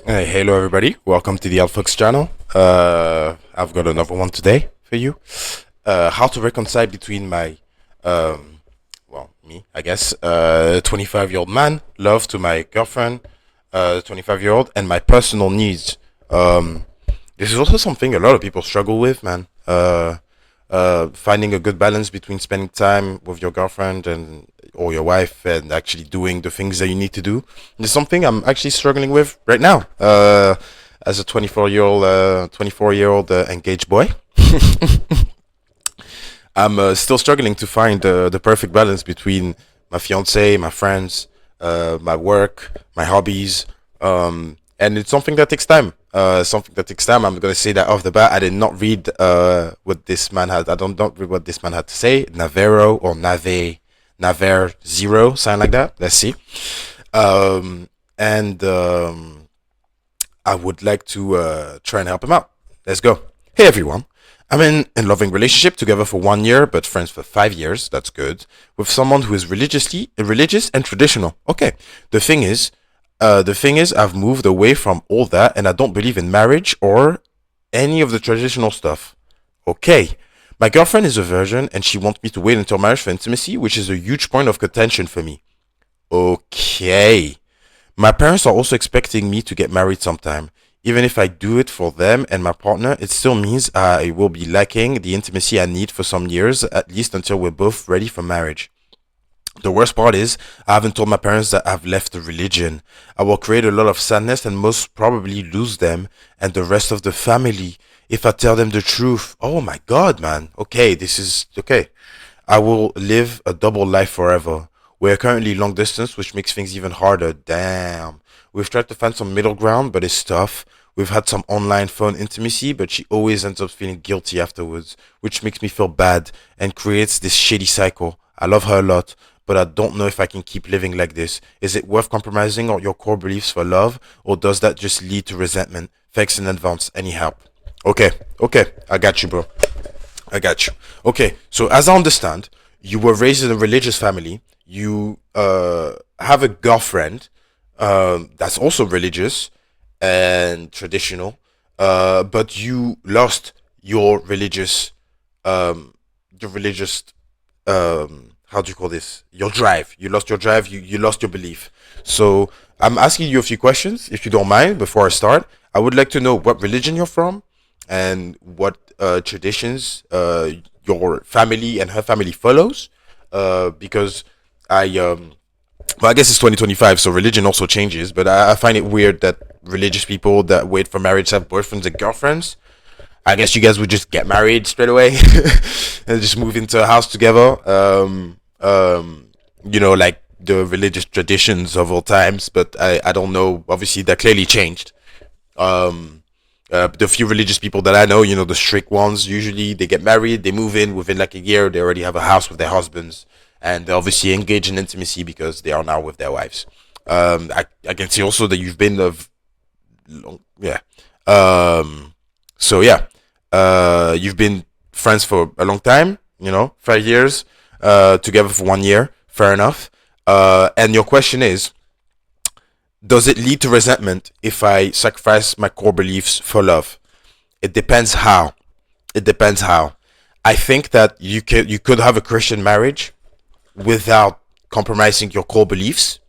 Hey, hello everybody. Welcome to the Alphox channel. I've got another one today for you. How to reconcile between my, me, I guess, 25-year-old man, love to my girlfriend, 25-year-old, and my personal needs. This is also something a lot of people struggle with, man. Finding a good balance between spending time with your girlfriend and or your wife and actually doing the things that you need to do. This is something I'm actually struggling with right now. As a 24-year-old engaged boy, I'm still struggling to find the perfect balance between my fiance, my friends, my work, my hobbies, and it's something that takes time. Something that takes time. I'm gonna say that off the bat. I did not read what this man had. I don't not read what this man had to say. Navero or Naver zero, sign like that. Let's see. And I would like to try and help him out. Let's go. Hey everyone. I'm in a loving relationship together for 1 year, but friends for 5 years. That's good. With someone who is religious and traditional. Okay. The thing is, I've moved away from all that, and I don't believe in marriage or any of the traditional stuff. Okay. My girlfriend is a virgin, and she wants me to wait until marriage for intimacy, which is a huge point of contention for me. Okay. My parents are also expecting me to get married sometime. Even if I do it for them and my partner, it still means I will be lacking the intimacy I need for some years, at least until we're both ready for marriage. The worst part is, I haven't told my parents that I've left the religion. I will create a lot of sadness and most probably lose them and the rest of the family if I tell them the truth. Oh my god, man. Okay, this is okay. I will live a double life forever. We're currently long distance, which makes things even harder. Damn. We've tried to find some middle ground, but it's tough. We've had some online phone intimacy, but she always ends up feeling guilty afterwards, which makes me feel bad and creates this shitty cycle. I love her a lot, but I don't know if I can keep living like this. Is it worth compromising on your core beliefs for love, or does that just lead to resentment? Thanks in advance. Any help? Okay, okay, I got you, bro. I got you. Okay, so as I understand, you were raised in a religious family. You have a girlfriend that's also religious and traditional, but you lost um, your religious, how do you call this? Your drive. You lost your drive. You lost your belief. So I'm asking you a few questions, if you don't mind, before I start. I would like to know what religion you're from and what traditions your family and her family follows. Because I well, I guess it's 2025, so religion also changes. But I find it weird that religious people that wait for marriage have boyfriends and girlfriends. I guess you guys would just get married straight away and just move into a house together. Like the religious traditions of all times. But I don't know. Obviously, that clearly changed. Um, the few religious people that I know, the strict ones, usually they get married, they move in within like a year, they already have a house with their husbands, and they obviously engage in intimacy because they are now with their wives. I can see also that you've been of long, yeah. So yeah, you've been friends for a long time, 5 years, together for 1 year, fair enough. And your question is, does it lead to resentment if I sacrifice my core beliefs for love? It depends how. It depends how. I think that you could have a Christian marriage without compromising your core beliefs.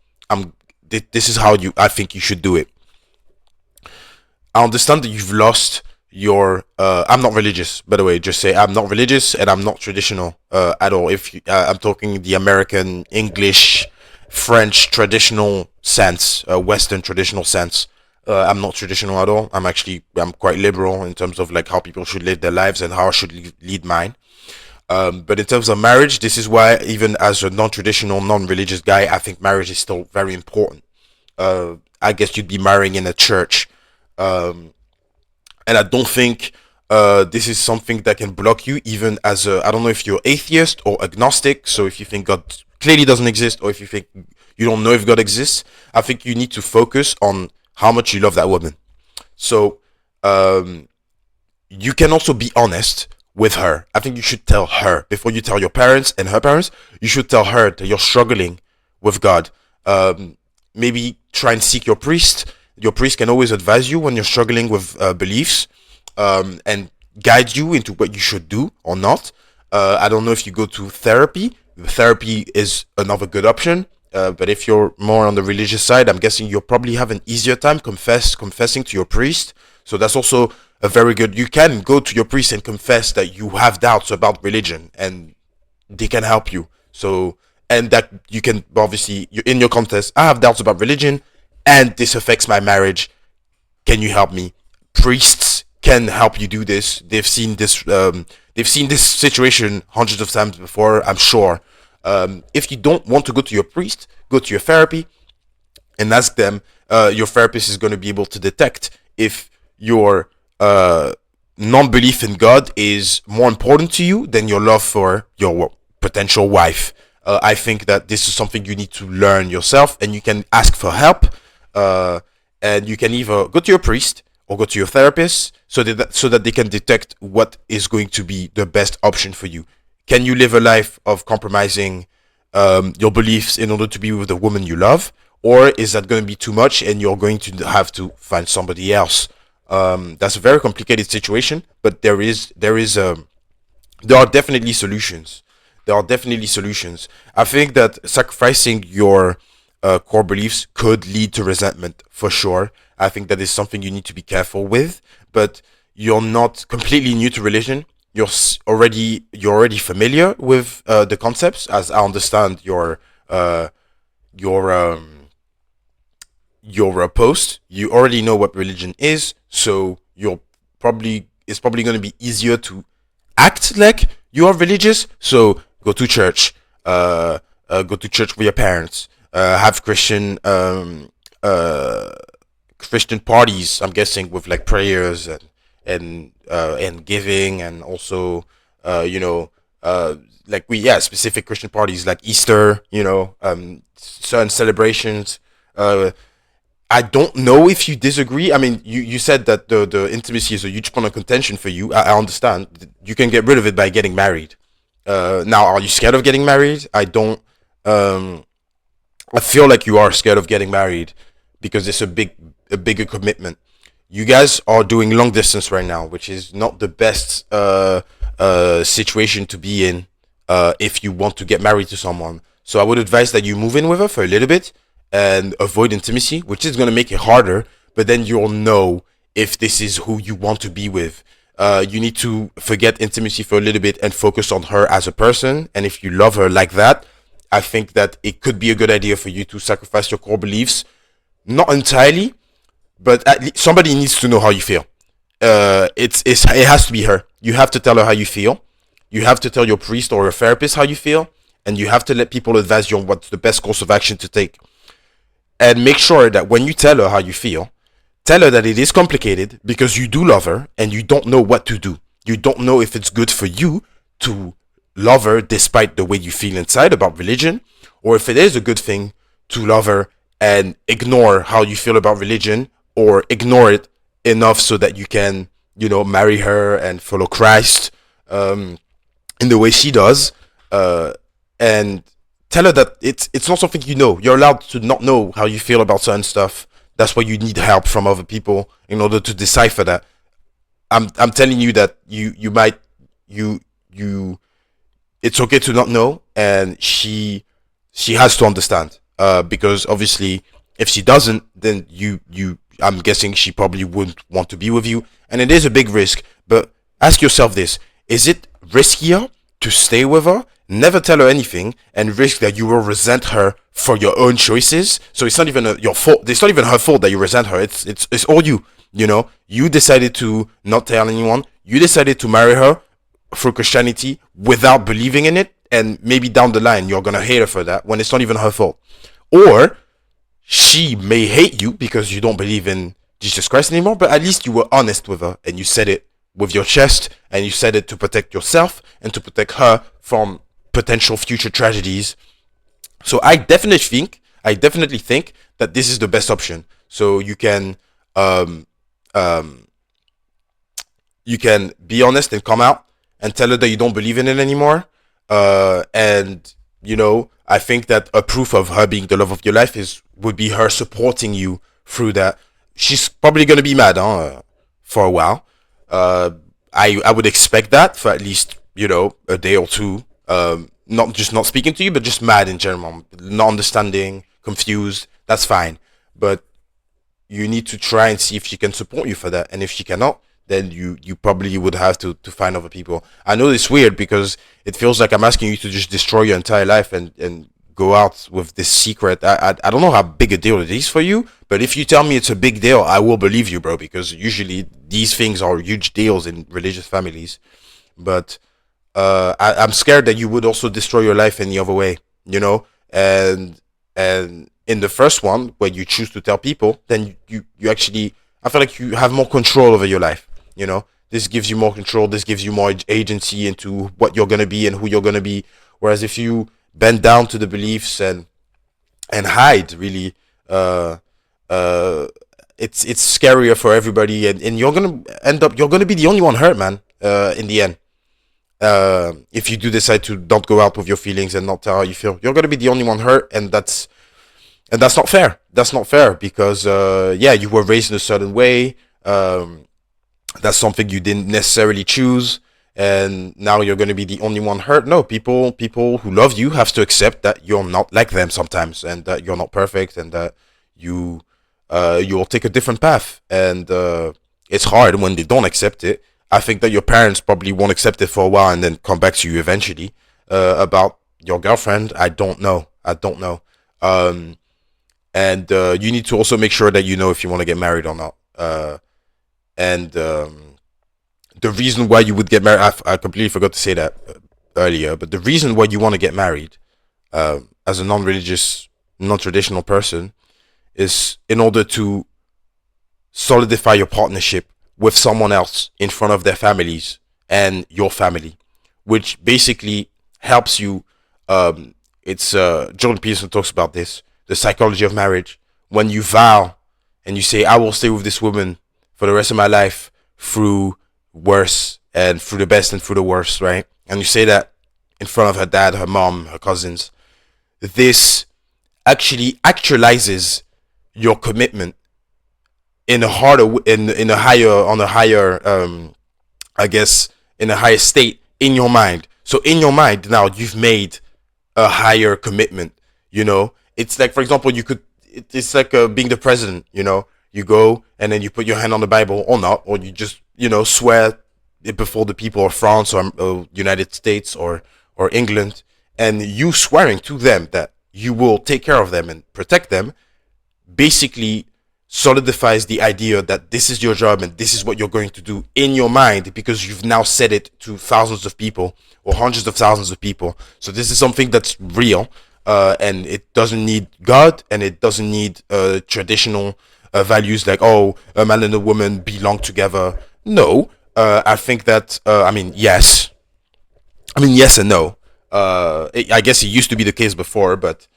This is how you I think you should do it. I understand that you've lost your. I'm not religious, by the way. Just say I'm not religious and I'm not traditional at all. If I'm talking the American English, French traditional sense, Western traditional sense. I'm not traditional at all. I'm quite liberal in terms of like how people should live their lives and how I should lead mine. But in terms of marriage, this is why even as a non-traditional, non-religious guy, I think marriage is still very important. I guess you'd be marrying in a church, um, and I don't think this is something that can block you. Even as I don't know if you're atheist or agnostic. So if you think God clearly doesn't exist, or if you think you don't know if God exists, I think you need to focus on how much you love that woman. So um, you can also be honest with her. I think you should tell her before you tell your parents and her parents. You should tell her that you're struggling with God. Maybe try and seek your priest. Your priest can always advise you when you're struggling with beliefs, and guide you into what you should do or not. I don't know if you go to therapy. Therapy is another good option. But if you're more on the religious side, I'm guessing you'll probably have an easier time confessing to your priest. So that's also a very good. You can go to your priest and confess that you have doubts about religion, and they can help you. So, and that you can obviously in your contest. I have doubts about religion, and this affects my marriage. Can you help me? Priests can help you do this. They've seen this. They've seen this situation hundreds of times before, I'm sure. If you don't want to go to your priest, go to your therapy and ask them. Your therapist is going to be able to detect if your non-belief in God is more important to you than your love for your potential wife. I think that this is something you need to learn yourself, and you can ask for help. And you can either go to your priest or go to your therapist, so that they can detect what is going to be the best option for you. Can you live a life of compromising your beliefs in order to be with the woman you love, or is that going to be too much and you're going to have to find somebody else? That's a very complicated situation, but there are definitely solutions. There are definitely solutions. I think that sacrificing your core beliefs could lead to resentment for sure. I think that is something you need to be careful with. But you're not completely new to religion. You're already familiar with the concepts, as I understand uh, your post. You already know what religion is, so it's probably going to be easier to act like you are religious. So go to church with your parents. Have uh, Christian parties. I'm guessing with like prayers and giving, and also you know like specific Christian parties like Easter. Certain celebrations. I don't know if you disagree. I mean, you said that the intimacy is a huge point of contention for you. I understand. You can get rid of it by getting married. Now, are you scared of getting married? I don't. Um, I feel like you are scared of getting married because it's a bigger commitment. You guys are doing long distance right now, which is not the best situation to be in if you want to get married to someone. So I would advise that you move in with her for a little bit and avoid intimacy, which is going to make it harder. But then you'll know if this is who you want to be with. You need to forget intimacy for a little bit and focus on her as a person. And if you love her like that, I think that it could be a good idea for you to sacrifice your core beliefs. Not entirely, but at least somebody needs to know how you feel. It has to be her. You have to tell her how you feel. You have to tell your priest or your therapist how you feel, and you have to let people advise you on what's the best course of action to take. And make sure that when you tell her how you feel, tell her that it is complicated because you do love her and you don't know what to do. You don't know if it's good for you to love her despite the way you feel inside about religion, or if it is a good thing to love her and ignore how you feel about religion, or ignore it enough so that you can, marry her and follow Christ in the way she does. And tell her that it's not something you know. You're allowed to not know how you feel about certain stuff. That's why you need help from other people in order to decipher that. I'm telling you that you might you it's okay to not know, and she has to understand. Because obviously, if she doesn't, then you I'm guessing she probably wouldn't want to be with you, and it is a big risk. But ask yourself this: is it riskier to stay with her, never tell her anything, and risk that you will resent her for your own choices? So it's not even your fault. It's not even her fault that you resent her. It's all you. You decided to not tell anyone. You decided to marry her through Christianity without believing in it, and maybe down the line you're gonna hate her for that when it's not even her fault. Or she may hate you because you don't believe in Jesus Christ anymore, but at least you were honest with her and you said it with your chest, and you said it to protect yourself and to protect her from potential future tragedies. So I definitely think that this is the best option. So um um you can be honest and come out and tell her that you don't believe in it anymore. And I think that a proof of her being the love of your life would be her supporting you through that. she's probably gonna be mad, huh, for a while. Uh, I would expect that for at least a day or two. Not just not speaking to you, but just mad in general, not understanding, confused. That's fine, but you need to try and see if she can support you for that. And if she cannot, then you probably would have to find other people. I know it's weird because it feels like I'm asking you to just destroy your entire life and go out with this secret. I don't know how big a deal it is for you, but if you tell me it's a big deal, I will believe you, bro, because usually these things are huge deals in religious families. But I'm scared that you would also destroy your life any other way, and in the first one, when you choose to tell people, then you actually, I feel like you have more control over your life. This gives you more control. This gives you more agency into what you're gonna be and who you're gonna be. Whereas if you bend down to the beliefs and hide, really, uh, uh, it's scarier for everybody, and you're gonna be the only one hurt, man. In the end, if you do decide to not go out with your feelings and not tell how you feel, you're gonna be the only one hurt, and that's not fair. That's not fair because yeah, you were raised in a certain way. That's something you didn't necessarily choose, and now you're going to be the only one hurt. No, people who love you have to accept that you're not like them sometimes, and that you're not perfect, and that you you'll take a different path. And it's hard when they don't accept it. I think that your parents probably won't accept it for a while and then come back to you eventually. About your girlfriend, I don't know. I don't know. Um, and you need to also make sure that you know if you want to get married or not. And the reason why you would get married, I completely forgot to say that earlier, but the reason why you want to get married as a non-religious, non-traditional person is in order to solidify your partnership with someone else in front of their families and your family, which basically helps you. It's Jordan Peterson talks about this, the psychology of marriage. When you vow and you say, "I will stay with this woman for the rest of my life through worse and through the best and through the worst," right? And you say that in front of her dad, her mom, her cousins. This actually actualizes your commitment in a harder, in a higher, on a higher, I guess, in a higher state in your mind. So in your mind now, you've made a higher commitment. It's like, for example, it's like being the president. You go and then you put your hand on the Bible or not, or you just swear it before the people of France or United States or England, and you swearing to them that you will take care of them and protect them, basically solidifies the idea that this is your job and this is what you're going to do in your mind, because you've now said it to thousands of people or hundreds of thousands of people. So this is something that's real, and it doesn't need God, and it doesn't need traditional values like, oh, a man and a woman belong together. No, I think that yes and no. I guess it used to be the case before, but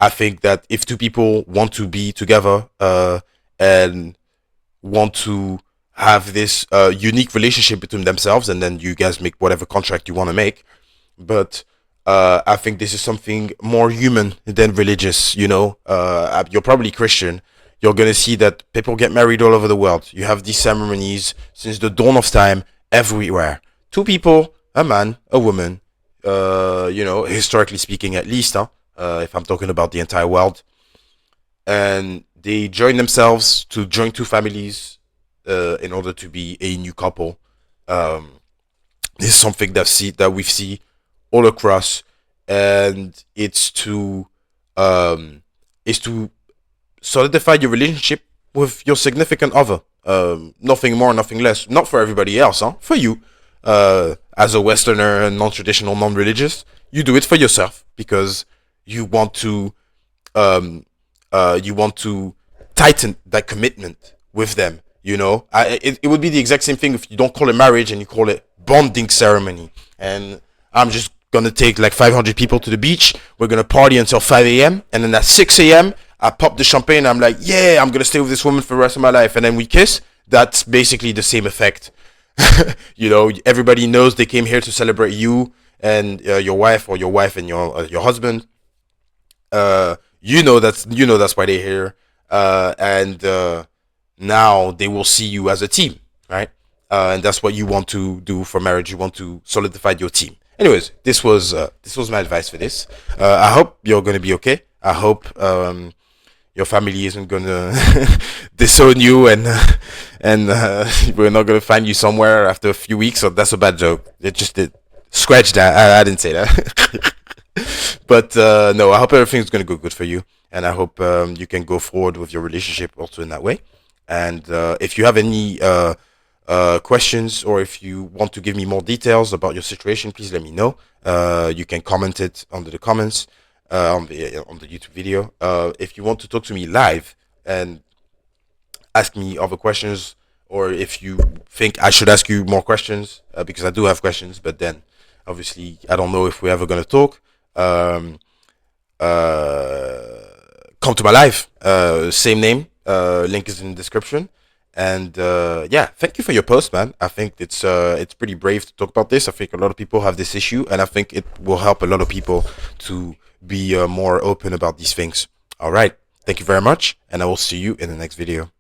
I think that if two people want to be together and want to have this unique relationship between themselves, and then you guys make whatever contract you want to make. But I think this is something more human than religious. You're probably Christian. You're gonna see that people get married all over the world. You have these ceremonies since the dawn of time everywhere. Two people, a man, a woman. Historically speaking, at least, huh? If I'm talking about the entire world, and they join themselves to join two families in order to be a new couple. Um, this is something that we see all across, and um, it's to solidify your relationship with your significant other. Nothing more, nothing less. Not for everybody else, huh? For you, as a Westerner, non-traditional, non-religious, you do it for yourself because you want to you want to tighten that commitment with them. It would be the exact same thing if you don't call it marriage and you call it bonding ceremony. And I'm just gonna take like 500 people to the beach. We're gonna party until 5 a.m. and then at 6 a.m. I pop the champagne. I'm like, yeah, I'm gonna stay with this woman for the rest of my life, and then we kiss. That's basically the same effect. Everybody knows they came here to celebrate you and your wife, or your wife and your husband. That's why they're here. and now they will see you as a team, right? And that's what you want to do for marriage. You want to solidify your team. Anyways, this was my advice for this. I hope you're gonna be okay. I hope your family isn't gonna disown you, and we're not gonna find you somewhere after a few weeks. So that's a bad joke. It just did scratch that. I didn't say that. But no, I hope everything's gonna go good for you, and I hope you can go forward with your relationship also in that way. And if you have any questions, or if you want to give me more details about your situation, please let me know. You can comment it under the comments on the YouTube video. If you want to talk to me live and ask me other questions, or if you think I should ask you more questions, because I do have questions, but then obviously I don't know if we're ever gonna talk. Um, uh, Come to my live. Same name. Link is in the description. And yeah, thank you for your post, man. I think it's pretty brave to talk about this. I think a lot of people have this issue, and I think it will help a lot of people to be more open about these things. All right. Thank you very much, and I will see you in the next video.